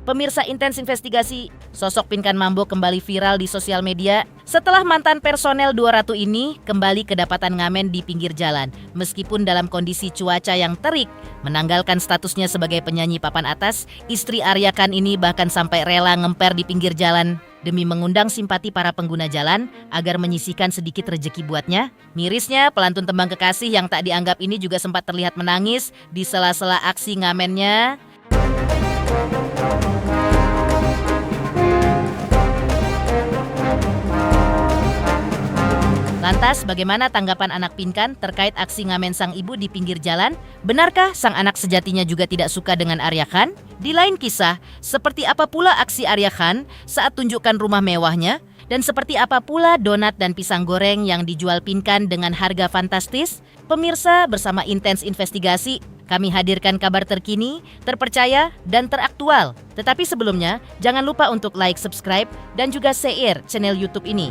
Pemirsa Intens Investigasi, sosok Pinkan Mambo kembali viral di sosial media setelah mantan personel 200 ini kembali kedapatan ngamen di pinggir jalan meskipun dalam kondisi cuaca yang terik. Menanggalkan statusnya sebagai penyanyi papan atas, istri Arya Khan ini bahkan sampai rela ngemper di pinggir jalan demi mengundang simpati para pengguna jalan agar menyisihkan sedikit rejeki buatnya. Mirisnya, pelantun tembang kekasih yang tak dianggap ini juga sempat terlihat menangis di sela-sela aksi ngamennya. Lantas, bagaimana tanggapan anak Pinkan terkait aksi ngamen sang ibu di pinggir jalan? Benarkah sang anak sejatinya juga tidak suka dengan Arya Khan? Di lain kisah, seperti apa pula aksi Arya Khan saat tunjukkan rumah mewahnya? Dan seperti apa pula donat dan pisang goreng yang dijual Pinkan dengan harga fantastis? Pemirsa, bersama Intens Investigasi, kami hadirkan kabar terkini, terpercaya, dan teraktual. Tetapi sebelumnya, jangan lupa untuk like, subscribe, dan juga share channel YouTube ini.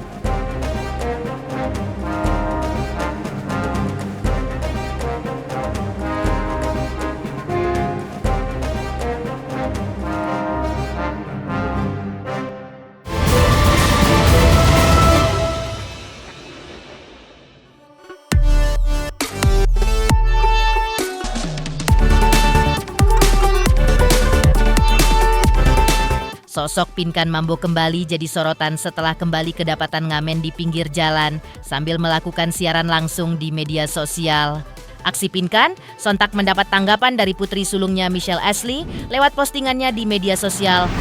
Sosok Pinkan Mambo kembali jadi sorotan setelah kembali kedapatan ngamen di pinggir jalan sambil melakukan siaran langsung di media sosial. Aksi Pinkan sontak mendapat tanggapan dari putri sulungnya Michelle Ashley lewat postingannya di media sosial.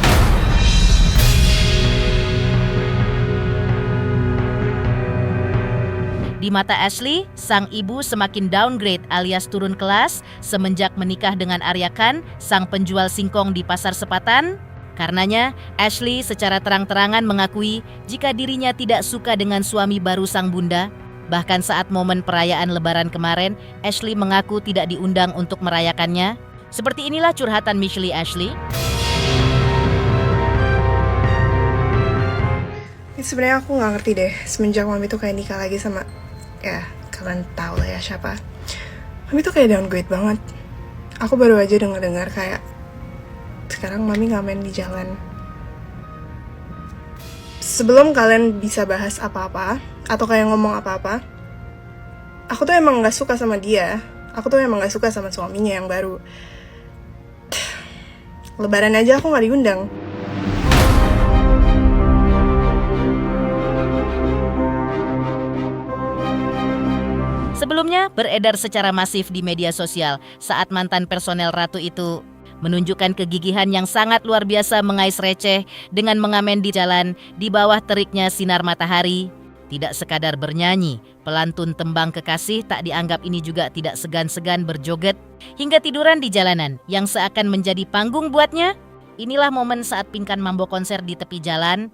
Di mata Ashley, sang ibu semakin downgrade alias turun kelas semenjak menikah dengan Arya Khan, sang penjual singkong di Pasar Sepatan. Karenanya, Ashley secara terang-terangan mengakui jika dirinya tidak suka dengan suami baru sang bunda. Bahkan saat momen perayaan Lebaran kemarin, Ashley mengaku tidak diundang untuk merayakannya. Seperti inilah curhatan Michelle Ashley. Sebenarnya aku nggak ngerti deh semenjak Mami tuh kayak nikah lagi sama, ya kalian tahu lah ya siapa. Mami tuh kayak downgrade banget. Aku baru aja dengar kayak sekarang Mami ngamen di jalan. Sebelum kalian bisa bahas apa-apa atau kayak ngomong apa-apa, aku tuh emang nggak suka sama dia. Aku tuh emang nggak suka sama suaminya yang baru. Lebaran aja aku nggak diundang. Sebelumnya beredar secara masif di media sosial saat mantan personel Ratu itu menunjukkan kegigihan yang sangat luar biasa mengais receh dengan mengamen di jalan di bawah teriknya sinar matahari. Tidak sekadar bernyanyi, pelantun tembang kekasih tak dianggap ini juga tidak segan-segan berjoget hingga tiduran di jalanan yang seakan menjadi panggung buatnya. Inilah momen saat Pinkan Mambo konser di tepi jalan.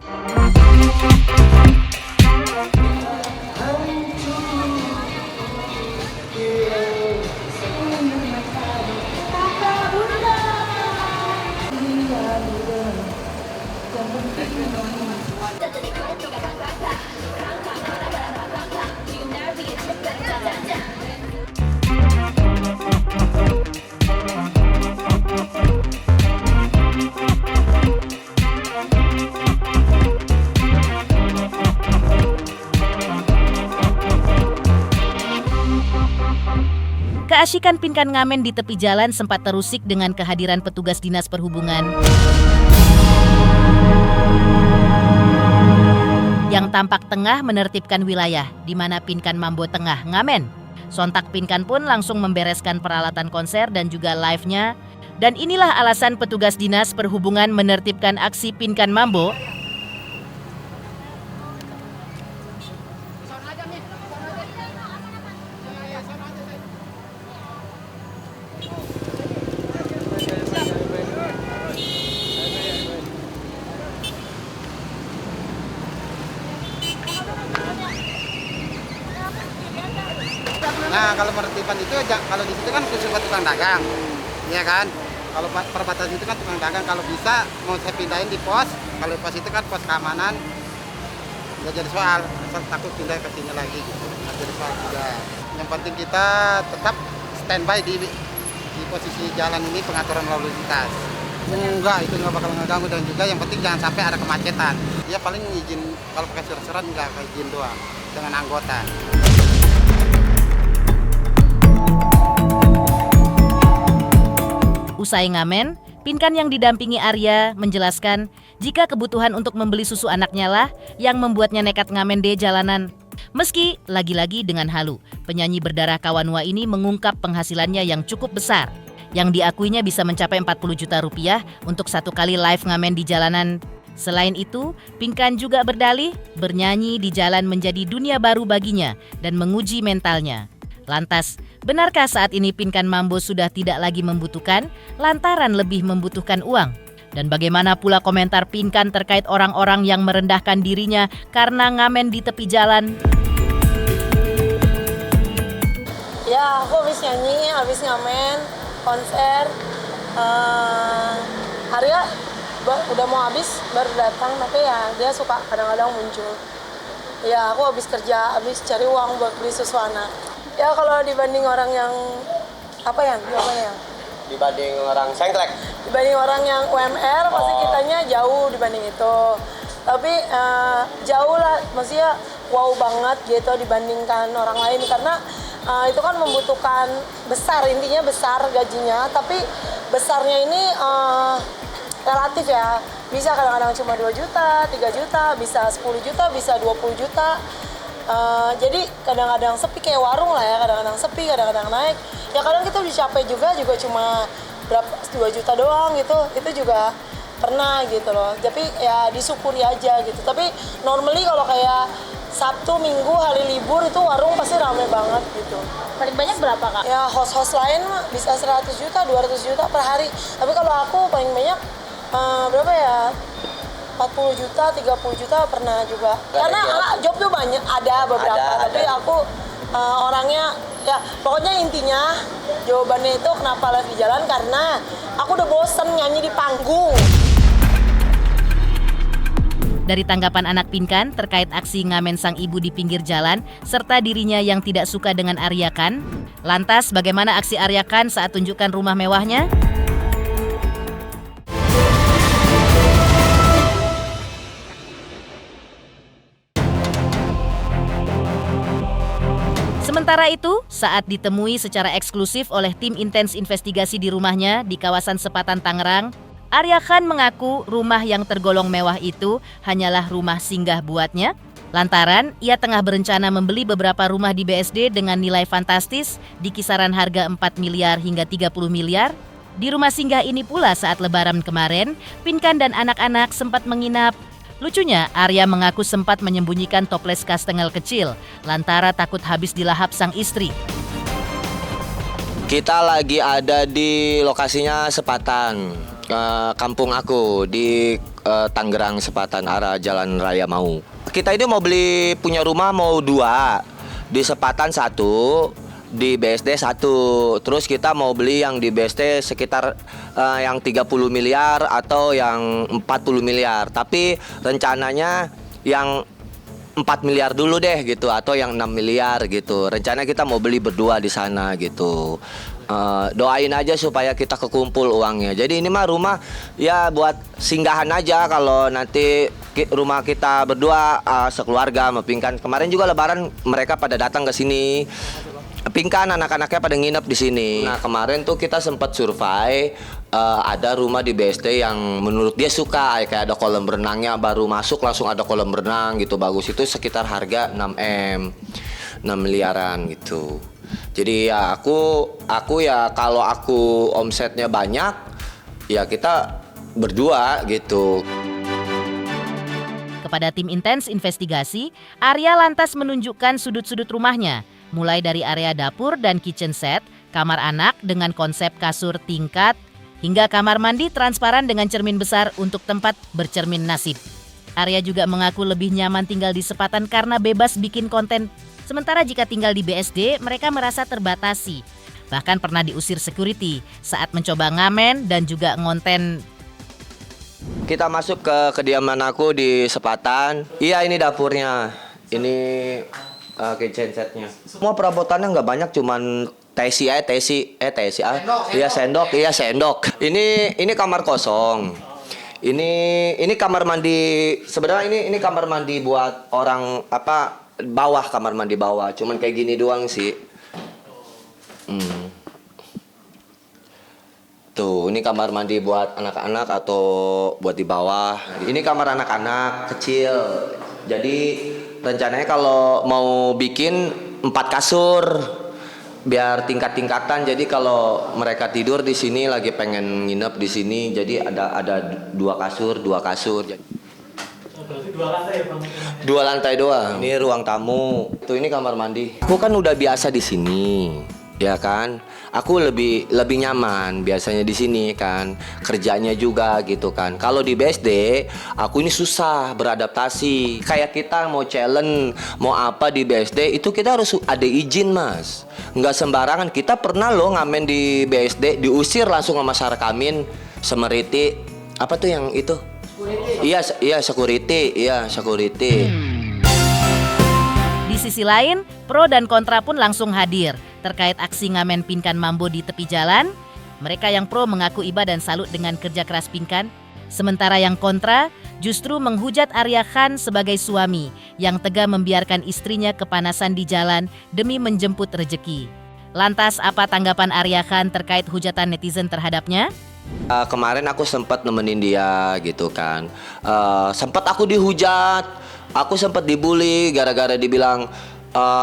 Keasikan Pinkan ngamen di tepi jalan sempat terusik dengan kehadiran petugas Dinas Perhubungan yang tampak tengah menertibkan wilayah di mana Pinkan Mambo tengah ngamen. Sontak Pinkan pun langsung membereskan peralatan konser dan juga live-nya. Dan inilah alasan petugas Dinas Perhubungan menertibkan aksi Pinkan Mambo. Nah, kalau penertiban itu, kalau di situ kan khusus buat tukang dagang, ya kan? Kalau perbatasan itu kan tukang dagang, kalau bisa mau saya pindahin di pos. Kalau pos itu kan pos keamanan, nggak jadi soal. Asal takut pindah ke sini lagi, gitu. Nggak jadi soal juga. Yang penting kita tetap standby di posisi jalan ini pengaturan lalu lintas. Enggak, itu nggak bakal ngeganggu, dan juga yang penting jangan sampai ada kemacetan. Ya paling izin, kalau pakai surat-surat nggak izin doang dengan anggota. Usai ngamen, Pinkan yang didampingi Arya menjelaskan jika kebutuhan untuk membeli susu anaknya lah yang membuatnya nekat ngamen di jalanan. Meski lagi-lagi dengan halu, penyanyi berdarah Kawanua ini mengungkap penghasilannya yang cukup besar, yang diakuinya bisa mencapai 40 juta rupiah untuk satu kali live ngamen di jalanan. Selain itu, Pinkan juga berdalih bernyanyi di jalan menjadi dunia baru baginya dan menguji mentalnya. Lantas, benarkah saat ini Pinkan Mambo sudah tidak lagi membutuhkan lantaran lebih membutuhkan uang? Dan bagaimana pula komentar Pinkan terkait orang-orang yang merendahkan dirinya karena ngamen di tepi jalan? Ya, aku habis nyanyi, habis ngamen, konser. Arya udah mau habis, baru datang, tapi ya dia suka kadang-kadang muncul. Ya, aku habis kerja, habis cari uang buat beli susu anak. Ya, kalau dibanding orang yang, dibanding orang sengklek. dibanding orang yang UMR, pasti kitanya jauh dibanding itu. Tapi jauh lah, maksudnya wow banget gitu dibandingkan orang lain. Karena itu kan membutuhkan besar, intinya besar gajinya. Tapi besarnya ini relatif ya. Bisa kadang-kadang cuma 2 juta, 3 juta, bisa 10 juta, bisa 20 juta. Jadi kadang-kadang sepi kayak warung lah ya, kadang-kadang sepi, kadang-kadang naik. Ya kadang kita dicapai juga cuma berapa 2 juta doang gitu. Itu juga pernah gitu loh. Tapi ya disyukuri aja gitu. Tapi normally kalau kayak Sabtu, Minggu, hari libur itu warung pasti rame banget gitu. Paling banyak berapa, Kak? Ya host-host lain mah bisa 100 juta, 200 juta per hari. Tapi kalau aku paling banyak berapa ya? 40 juta, 30 juta pernah juga. Karena job tuh banyak, ada beberapa. Tapi aku orangnya, ya pokoknya intinya jawabannya itu kenapa live di jalan, karena aku udah bosen nyanyi di panggung. Dari tanggapan anak Pinkan terkait aksi ngamen sang ibu di pinggir jalan, serta dirinya yang tidak suka dengan Arya Khan, lantas bagaimana aksi Arya Khan saat tunjukkan rumah mewahnya? Sementara itu, saat ditemui secara eksklusif oleh tim intens investigasi di rumahnya di kawasan Sepatan Tangerang, Arya Khan mengaku rumah yang tergolong mewah itu hanyalah rumah singgah buatnya, lantaran ia tengah berencana membeli beberapa rumah di BSD dengan nilai fantastis di kisaran harga 4 miliar hingga 30 miliar. Di rumah singgah ini pula saat Lebaran kemarin, Pinkan dan anak-anak sempat menginap. Lucunya, Arya mengaku sempat menyembunyikan toples kastengel kecil, lantaran takut habis dilahap sang istri. Kita lagi ada di lokasinya Sepatan, kampung aku di Tangerang Sepatan, arah Jalan Raya Mau. Kita ini mau beli punya rumah mau 2, di Sepatan 1, di BSD 1. Terus kita mau beli yang di BSD sekitar yang 30 miliar atau yang 40 miliar. Tapi rencananya yang 4 miliar dulu deh gitu, atau yang 6 miliar gitu. Rencana kita mau beli berdua di sana gitu. Doain aja supaya kita kekumpul uangnya. Jadi ini mah rumah ya buat singgahan aja kalau nanti rumah kita berdua sekeluarga sama Pinkan. Kemarin juga Lebaran mereka pada datang ke sini. Pinkan anak-anaknya pada nginep di sini. Nah kemarin tuh kita sempat survei, ada rumah di BSD yang menurut dia suka, kayak ada kolam renangnya, baru masuk langsung ada kolam renang gitu, bagus. Itu sekitar harga 6 miliaran gitu. Jadi ya aku ya kalau aku omsetnya banyak, ya kita berdua gitu. Kepada tim intens investigasi, Arya lantas menunjukkan sudut-sudut rumahnya, mulai dari area dapur dan kitchen set, kamar anak dengan konsep kasur tingkat, hingga kamar mandi transparan dengan cermin besar untuk tempat bercermin nasib. Arya juga mengaku lebih nyaman tinggal di Sepatan karena bebas bikin konten. Sementara jika tinggal di BSD, mereka merasa terbatasi. Bahkan pernah diusir security saat mencoba ngamen dan juga ngonten. Kita masuk ke kediaman aku di Sepatan. Iya, ini dapurnya. Ini kitchen setnya. Semua perabotannya nggak banyak, cuman Sendok. Ini kamar kosong. Ini kamar mandi. Sebenarnya ini kamar mandi buat orang bawah, kamar mandi bawah. Cuman kayak gini doang sih. Tuh, ini kamar mandi buat anak-anak atau buat di bawah. Ini kamar anak-anak kecil. Jadi rencananya kalau mau bikin 4 kasur biar tingkat-tingkatan. Jadi kalau mereka tidur di sini lagi pengen nginep di sini, jadi ada 2 kasur. Berarti 2 lantai ya Bang? 2 lantai doang. Ini ruang tamu. Tuh ini kamar mandi. Aku kan udah biasa di sini, ya kan? Aku lebih nyaman biasanya di sini kan. Kerjanya juga gitu kan. Kalau di BSD, aku ini susah beradaptasi. Kayak kita mau challenge, mau apa di BSD, itu kita harus ada izin, Mas. Nggak sembarangan. Kita pernah loh ngamen di BSD, diusir langsung sama Sarkamin, Semeriti. Apa tuh yang itu? Security. Iya, security. Di sisi lain, pro dan kontra pun langsung hadir terkait aksi ngamen Pinkan Mambo di tepi jalan. Mereka yang pro mengaku iba dan salut dengan kerja keras Pinkan, sementara yang kontra justru menghujat Arya Khan sebagai suami yang tega membiarkan istrinya kepanasan di jalan demi menjemput rejeki. Lantas apa tanggapan Arya Khan terkait hujatan netizen terhadapnya? Kemarin aku sempat nemenin dia gitu kan. Sempat aku dihujat, aku sempat dibully gara-gara dibilang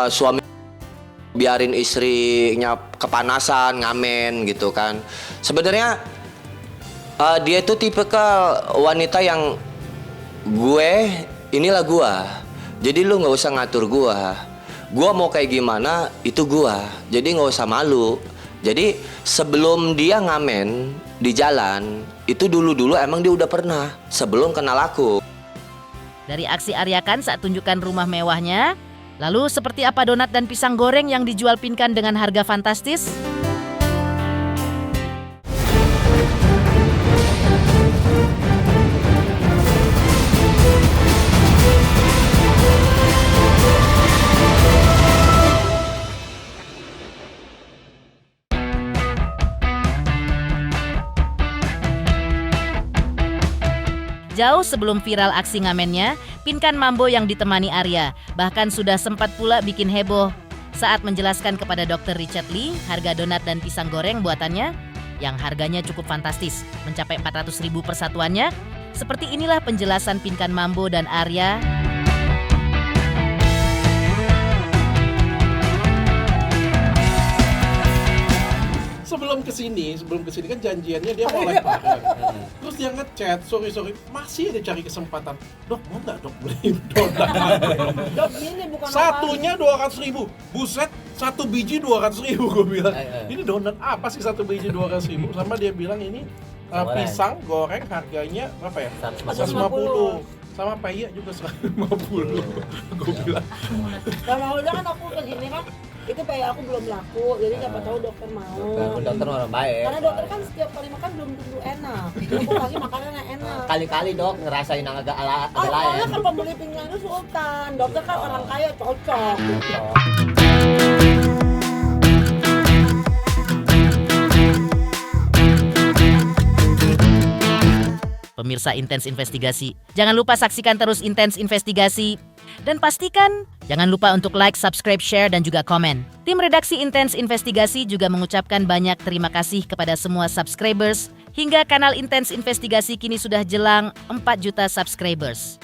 suami biarin istrinya kepanasan ngamen gitu kan. Sebenarnya dia itu tipikal wanita yang inilah gua. Jadi lu nggak usah ngatur gua. Gua mau kayak gimana itu gua. Jadi nggak usah malu. Jadi sebelum dia ngamen di jalan itu dulu emang dia udah pernah sebelum kenal aku. Dari aksi Arya Khan saat tunjukkan rumah mewahnya, lalu seperti apa donat dan pisang goreng yang dijual Pinkan dengan harga fantastis? Jauh sebelum viral aksi ngamennya, Pinkan Mambo yang ditemani Arya bahkan sudah sempat pula bikin heboh saat menjelaskan kepada Dr. Richard Lee harga donat dan pisang goreng buatannya yang harganya cukup fantastis, mencapai 400.000 per satuannya. Seperti inilah penjelasan Pinkan Mambo dan Arya. Sebelum kesini kan janjiannya dia mau live bareng. Terus dia ngechat, sorry, masih ada cari kesempatan. Dok, mau nggak dok beli donat? Dok, ini bukan Satunya 200.000. Buset, 1 biji 200.000 gue bilang. Ini donat apa sih 1 biji 200.000? Sama dia bilang ini pisang goreng harganya berapa ya? 150. Sama peyek juga 150. Gue bilang. Sama udah kan aku kesini kan, itu peyek aku belum laku, jadi siapa tahu dokter mau. Dokter orang baik. Karena dokter kan setiap kali makan belum tentu enak. Aku kasih makanan yang enak. Kali-kali dok ngerasain yang agak lain. Soalnya kan pembeli pinggang itu sultan. Dokter kan orang kaya, cocok. Pemirsa Intens Investigasi, jangan lupa saksikan terus Intens Investigasi. Dan pastikan jangan lupa untuk like, subscribe, share, dan juga komen. Tim redaksi Intens Investigasi juga mengucapkan banyak terima kasih kepada semua subscribers. Hingga kanal Intens Investigasi kini sudah jelang 4 juta subscribers.